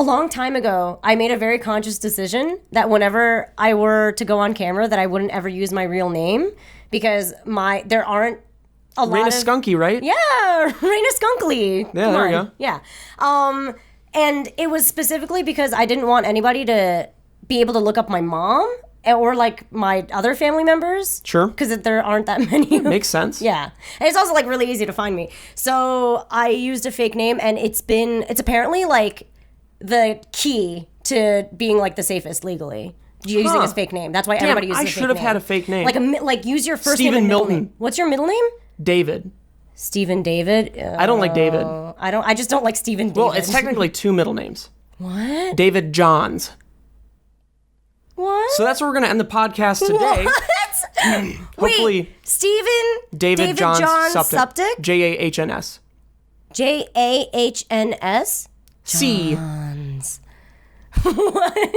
long time ago, I made a very conscious decision that whenever I were to go on camera, that I wouldn't ever use my real name because there aren't a lot Raina of Skunky, right? Yeah, Raina Skunkly. Yeah, Come there you on. go. Yeah. And it was specifically because I didn't want anybody to be able to look up my mom or like my other family members. Sure. Because there aren't that many. Makes sense. Yeah. And it's also like really easy to find me. So I used a fake name and it's apparently like the key to being like the safest legally. Using a fake name. That's why everybody uses I a fake should have name. had a fake name. Like use your first Stephen name and middle Milton. name. What's your middle name? David. Stephen David. I don't like David. I just don't like Stephen David. Well, it's technically two middle names. What? David Johns. What? So that's where we're going to end the podcast today. What? Hopefully, Wait, Stephen David Johns Suptic? Jahns. Jahns? C.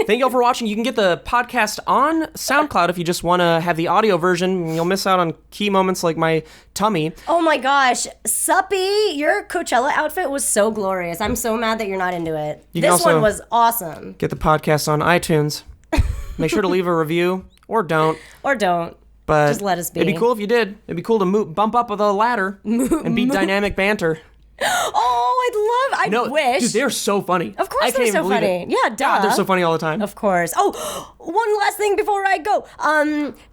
Thank you all for watching. You can get the podcast on SoundCloud if you just want to have the audio version. You'll miss out on key moments like my tummy. Oh my gosh. Suppy, your Coachella outfit was so glorious. I'm so mad that you're not into it. You can This also one was awesome. get the podcast on iTunes. Make sure to leave a review or don't. Or don't. But Just let us be. It'd be cool if you did. It'd be cool to bump up the ladder and be dynamic banter. Oh, I wish. Dude, they're so funny. Of course I they're can't so believe funny. it. Yeah, duh. God, they're so funny all the time. Of course. Oh, one last thing before I go.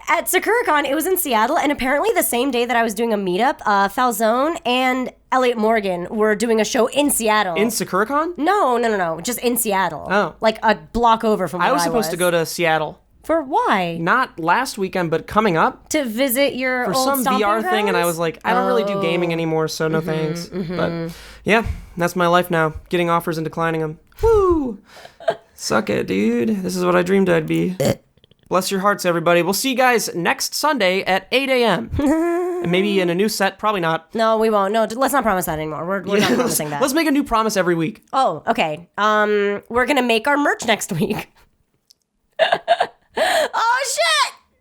At SakuraCon, it was in Seattle, and apparently the same day that I was doing a meetup, Falzone and Elliot Morgan were doing a show in Seattle. In SakuraCon? No. Just in Seattle. Oh. Like a block over from where I was supposed to go to Seattle. For why? Not last weekend, but coming up. To visit your For old some stomping VR thing, and I grounds? was like, I don't really do gaming anymore, so no thanks. But yeah, that's my life now. Getting offers and declining them. Woo! Suck it, dude. This is what I dreamed I'd be. Bless your hearts, everybody. We'll see you guys next Sunday at 8 a.m. And maybe in a new set. Probably not. No, we won't. No, let's not promise that anymore. We're not promising that. Let's make a new promise every week. Oh, okay. We're gonna make our merch next week. Oh shit!